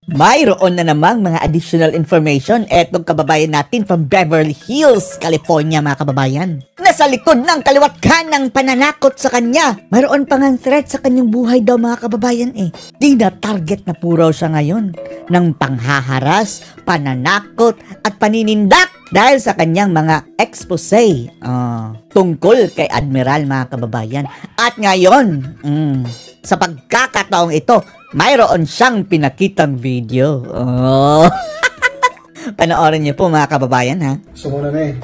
Mayroon na namang mga additional information etong kababayan natin from Beverly Hills, California mga kababayan. Nasa likod ng kaliwat kanang pananakot sa kanya. Mayroon pang ang threat sa kanyang buhay daw mga kababayan eh. Tina-target na puro siya ngayon ng panghaharas, pananakot at paninindak dahil sa kanyang mga expose tungkol kay Admiral mga kababayan. At ngayon, sa pagkakataong ito, mayroon siyang pinakitang video. Panoorin niyo po mga kababayan ha. So muna na eh.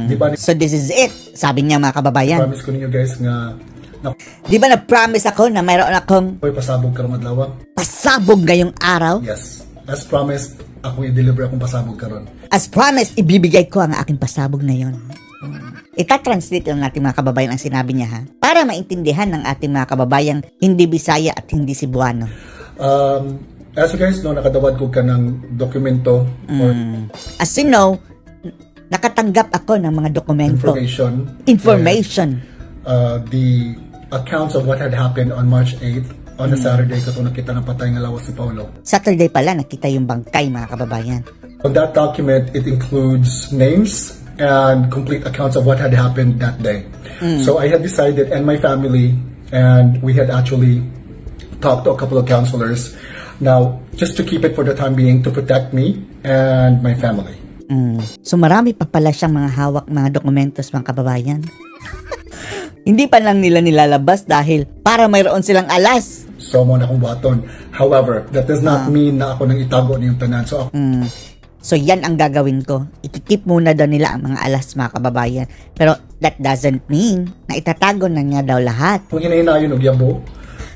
Diba, so this is it. Sabi niya mga kababayan. Promise ko ninyo guys nga di ba na-promise ako na mayroon akong pasabog karong adlaw? Pasabog ngayong araw? Yes. As promised, ako i-deliver akong pasabog karon. As promised, ibibigay ko ang aking pasabog na yon. Ita-translate lang natin mga kababayan ang sinabi niya ha. Para maintindihan ng ating mga kababayang hindi Bisaya at hindi Cebuano. As you guys know, nakadawat ko ka ng dokumento. As you know, nakatanggap ako ng mga dokumento. Information. The accounts of what had happened on March 8th, on a Saturday, ko itong nakita ng patay ng lawas si Paulo. Saturday pala, nakita yung bangkay mga kababayan. On that document, it includes names and complete accounts of what had happened that day. So I had decided, and my family, and we had actually talked to a couple of counselors now, just to keep it for the time being, to protect me and my family. So marami pa pala siyang mga hawak, mga dokumentos mga kababayan. Hindi pa lang nila nilalabas dahil para mayroon silang alas. So mo na akong buhaton. However, that does not mean na ako nang itago niyong tanan. So So yan ang gagawin ko. Ikikip muna daw nila ang mga alas mga kababayan. Pero that doesn't mean na itatago na niya daw lahat. Kung hinahinayon og yabo,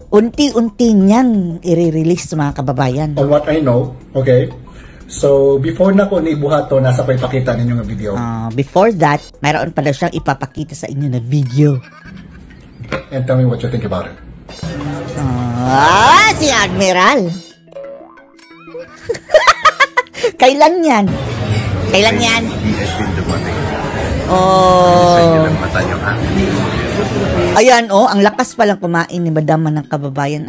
unti-unti niyang i-release mga kababayan. On what I know, okay? So before na ko nibuhato, nasa pa ipakita ninyo nga video. Before that, mayroon pa daw siyang ipapakita sa inyo na video. And tell me what you think about it. Si Admiral. Kailan yan? Kailan yan? Ayan ang lakas palang kumain ni Madama ng kababayan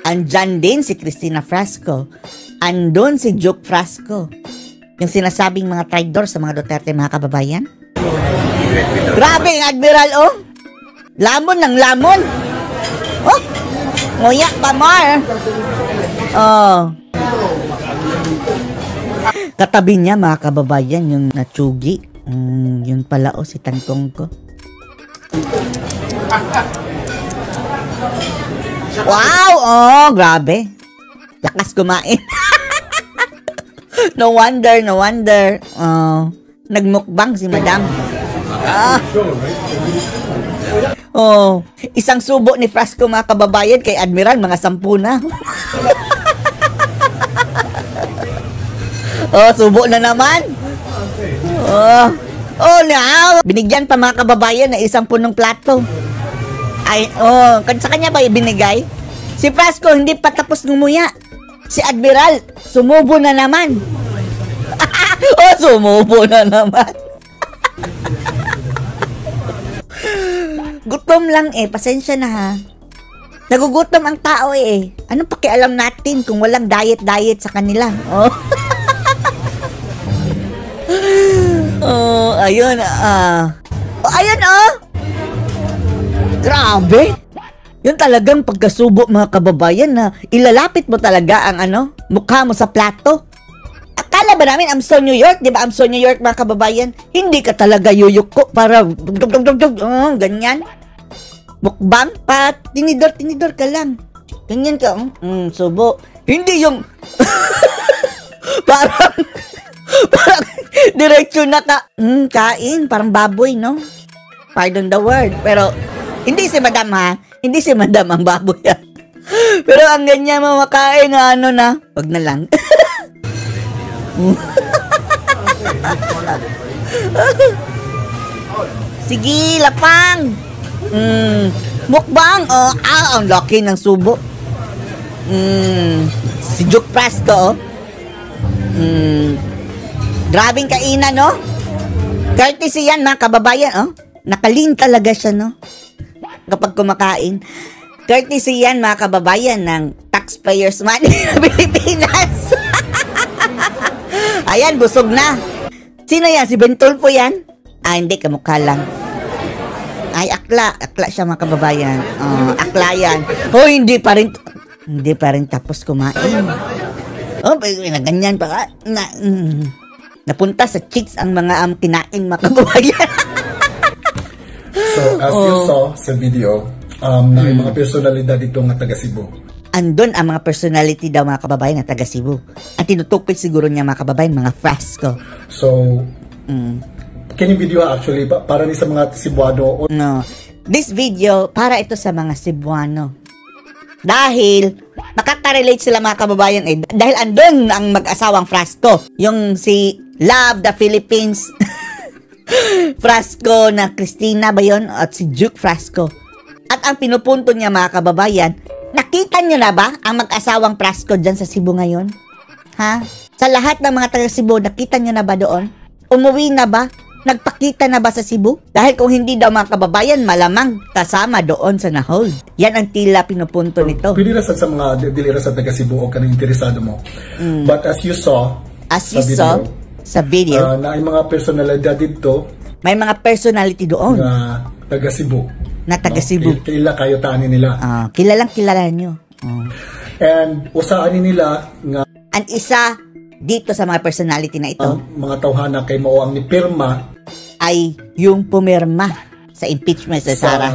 Andyan din si Cristina Frasco. Andun si Juke Frasco. Yung sinasabing mga traidor sa mga Duterte mga kababayan. Grabe ang Admiral Lamon ng lamon. Nguya pa Mar. Katabi niya mga kababayan yung natsugi. Yun pala si Tangkong ko. Wow! Grabe. Lakas kumain. No wonder. Nagmukbang si Madam. Isang subo ni Frasco mga kababayan kay Admiral, mga 10 na. Subo na naman. Now. Binigyan pa mga kababayan na 1 punong plato. Sa kanya ba ibinigay? Si Frasco hindi pa tapos ngumuya. Si Admiral, sumubo na naman. Sumubo na naman. Gutom lang pasensya na ha. Nagugutom ang tao Anong pakialam natin kung walang diet sa kanila? Ayun. Ayun Grabe. Yun talagang pagkasubo mga kababayan na ilalapit mo talaga ang mukha mo sa plato. Akala ba namin I'm so New York? Diba I'm so New York mga kababayan? Hindi ka talaga yuyuko para ganyan. Mukbang pa, tinidor ka lang. Ganyan ka, subo. Hindi yung parang diretso na kain, parang baboy, no? Pardon the word. Pero hindi si Madam ha. Hindi si Madam ang baboy ha. Pero ang ganyan mamakain na wag na lang. Sige, lapang. Mukbang. Ang laki ng subo. Si Juke Frasco. Grabing kainan, no? Courtesy yan, mga kababayan, Nakalin talaga siya, no? Kapag kumakain. Courtesy yan, mga kababayan, ng taxpayers money ng Pilipinas. Ayan, busog na. Sino yan? Si Bentulfo yan? Ah, hindi, kamukha lang. Ay, akla siya mga kababayan. Akla yan. Oh, hindi pa rin tapos kumain. Oh, ganyan pa ka. Napunta sa chicks ang mga kinain mga kababayan. So, as you saw sa video, na yung mga personalidad dito nga taga Cebu. Andun ang mga personality daw mga kababayan na taga Cebu. At tinutukoy siguro niya mga kababayan, mga Frasco. So, kini video actually, para ni sa mga Cebuano. No. This video, para ito sa mga Cebuano. Dahil, makaka-relate sila mga kababayan eh. Dahil andun ang mag-asawang Frasco. Yung si Love the Philippines. Frasco na Christina ba yun? At si Duke Frasco. At ang pinupunto niya mga kababayan, nakita niyo na ba ang mag-asawang Frasco dyan sa Cebu ngayon? Ha? Sa lahat ng mga taga Cebu, nakita niyo na ba doon? Umuwi na ba? Nagpakita na ba sa Cebu? Dahil kung hindi daw mga kababayan, malamang kasama doon sa na-hold. Yan ang tila pinupunto nito. Pwede rasan sa mga dilira sa taga Cebu o kanang interesado mo. But as you saw sa video, na yung mga personalidad dito, may mga personality doon na taga Cebu. Na taga Cebu. Kila kayo tani nila. Kilalang kilala nyo. And usaan nila nga ang isa dito sa mga personality na ito, mga tawhana kay mao ang ni pirma ay yung pumirma sa impeachment sa Sara.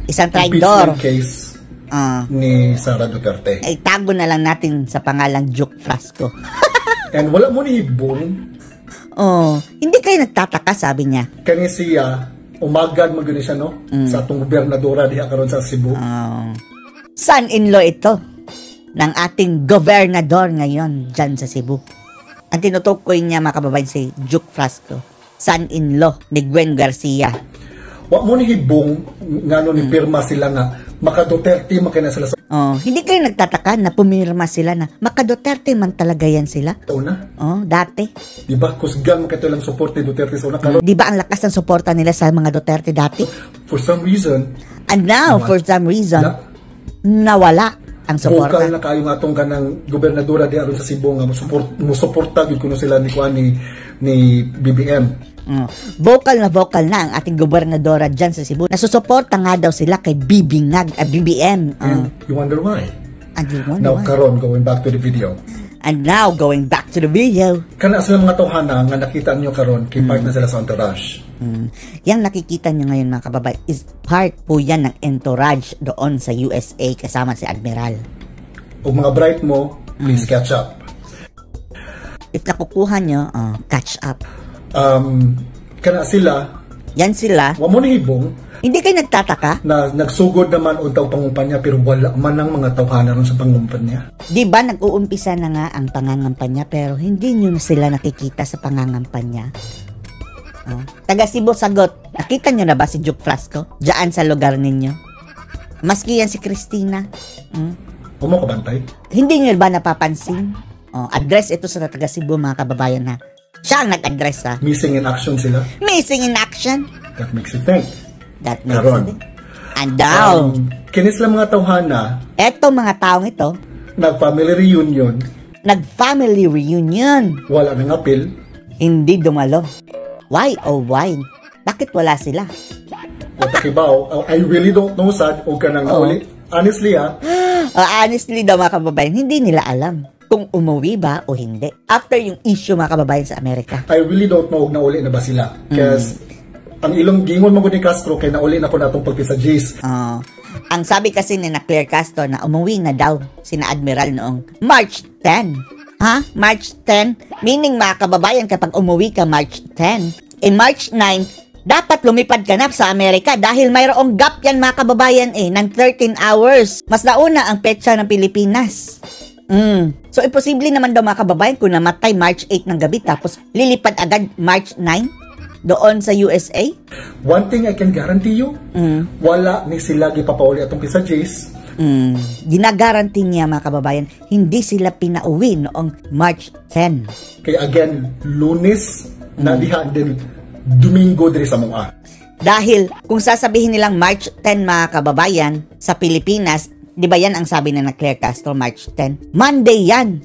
Isang traidor. Impeachment case ni Sara Duterte. Ay tago na lang natin sa pangalang Duke Frasco. And wala mo ni hibong. Hindi kayo nagtataka, sabi niya. Kani siya, umagad maguni siya, no? Sa atong gobernadora diha karon sa Cebu. Son-in-law ito ng ating gobernador ngayon dyan sa Cebu. Ang tinutukoy niya mga kababayan si Duke Frasco. Son-in-law ni Gwen Garcia. Wa mo ni hibong ngano ni pirma sila nga maka Duterte makina sila sa hindi kayo nagtataka na pumirma sila na maka Duterte man talaga yan sila? Una? Dati. Di ba kusgan makita lang support ni Duterte sa una karon? Di ba ang lakas ng suporta nila sa mga Duterte dati? For some reason. And now, for some reason, nawala ang suporta. Bukal na kayo nga itong kanang gobernadora di aron sa Cebu nga musuporta gud kuno sila ni BBM. Vocal na ang ating gobernadora dyan sa Cebu. Nasusuporta nga daw sila kay BBM. And you wonder why? Now, karon, going back to the video. And now, going back to the video. Kana sila mga tawhana nga nakita niyo karon kay part na sila sa entourage. Yang nakikita nyo ngayon mga kababay is part po yan ng entourage doon sa USA kasama si Admiral. O mga bright mo, please catch up. If nakukuha nyo, catch up. Kana sila, yan sila. wa mo nahibong. Hindi kayo nagtataka? Na nagsugod naman untaw pangumpanya pero wala man ang mga tawhana ron sa pangumpanya. Di ba nag-uumpisa na nga ang pangangampanya pero hindi nyo sila nakikita sa pangangampanya? Taga Cebu sagot, nakita nyo na ba si Duke Frasco? Diyan sa lugar ninyo? Maski yan si Christina. Mo kabantay? Hindi nyo ba napapansin? Address ito sa taga Cebu mga kababayan na siya ang nag-address ha. Missing in action sila. Missing in action. That makes you think. That makes you think. And now, kinis lang mga tawhana. Eto mga taong ito. Nag-family reunion. Nag-family reunion. Wala nang apil. Hindi dumalo. Why oh why? Bakit wala sila? Watakibaw. I really don't know sad o kanang nauli. Honestly honestly daw mga kababayan, hindi nila alam kung umuwi ba o hindi. After yung issue mga kababayan sa Amerika. I really don't know kung nauli na ba sila. Because ang ilong gingon mo ni Castro kay nauli na ko natong pagpisa Jace. Ang sabi kasi ni na Claire Castro na umuwi na daw sina Admiral noong March 10. March 10? Meaning mga kababayan kapag umuwi ka March 10, March 9, dapat lumipad ka na sa Amerika dahil mayroong gap yan mga kababayan ng 13 hours. Mas nauna ang petsa ng Pilipinas. So, imposible naman daw mga kababayan kung namatay March 8 ng gabi tapos lilipad agad March 9 doon sa USA. One thing I can guarantee you, wala ni sila gipapauli atong pisa Jace. Ginagaranti niya mga kababayan, hindi sila pinauwi noong March 10. Kaya again, Lunes na diha din Domingo diri sa mga. Dahil kung sasabihin nilang March 10 mga kababayan sa Pilipinas, di ba yan ang sabi na Claire Castro, March 10? Monday yan.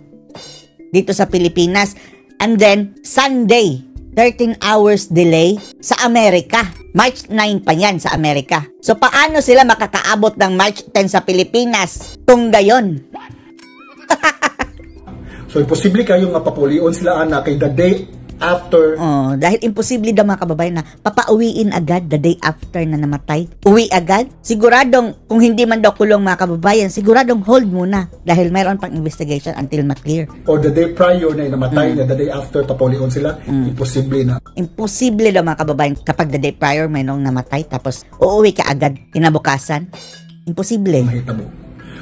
dito sa Pilipinas. And then, Sunday, 13 hours delay sa Amerika. March 9 pa yan sa Amerika. So, paano sila makakaabot ng March 10 sa Pilipinas kung gayon? So, imposible kayo nga papulion sila ana kay the day after. Oh, dahil imposible daw mga kababayan na papauwiin agad the day after na namatay. Uwi agad? Siguradong, kung hindi man daw kulong mga kababayan, siguradong hold muna dahil mayroon pang investigation until ma-clear. Or the day prior na namatay na the day after papulion sila, imposible na. Imposible daw mga kababayan kapag the day prior mayroong namatay tapos uuwi ka agad kinabukasan. Imposible. Mahita mo.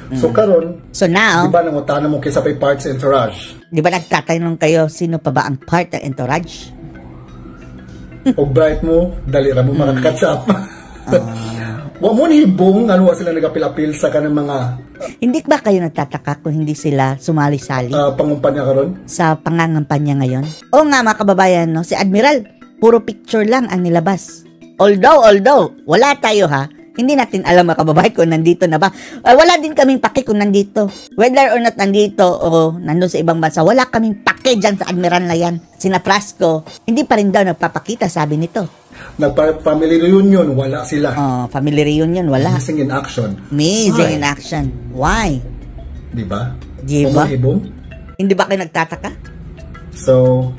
So karon, So now, di ba nangutana mo kaysa pay parts entourage? di ba nagtatanong kayo sino pa ba ang part ng entourage? O bright mo, dali ra mo makaka-catch up. Wa mo hibong ano sila nagapil-apil sa kanang mga Hindi ba kayo nagtataka kung hindi sila sumali-sali pangumpanya karon? sa pangangampanya ngayon? O nga mga kababayan, no, si Admiral, puro picture lang ang nilabas. Although, wala tayo ha, hindi natin alam mga kababayan kung nandito na ba. Wala din kaming pake kung nandito. Whether or not nandito o nandun sa ibang bansa, wala kaming pake dyan sa Admiral na yan. Sina Frasco, hindi pa rin daw nagpapakita, sabi nito. Nagpa-family reunion, wala sila. Oh, family reunion, wala. Missing in action. Amazing in action. Why? Di ba? Di ba? Hibong? Hindi ba kayo nagtataka? So,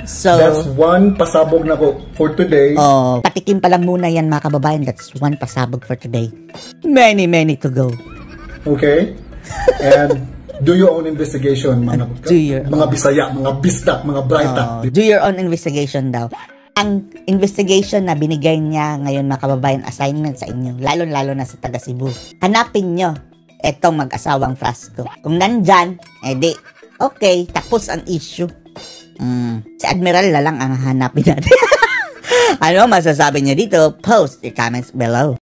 that's one pasabog na ko for today. Oh, patikim pa lang muna yan mga kababayan. That's one pasabog for today. Many to go. Okay? And do your own investigation, mga Bisaya, mga Bisdak, mga Brighta. Do your own investigation daw. Ang investigation na binigay niya ngayon mga kababayan, assignment sa inyo, lalo na sa taga Cebu. Hanapin nyo etong mag-asawang Frasco. Kung nandyan, edi, okay, tapos ang issue. Si Admiral na lang ang hanapin natin. Ano masasabi niyo dito? Post your comments below.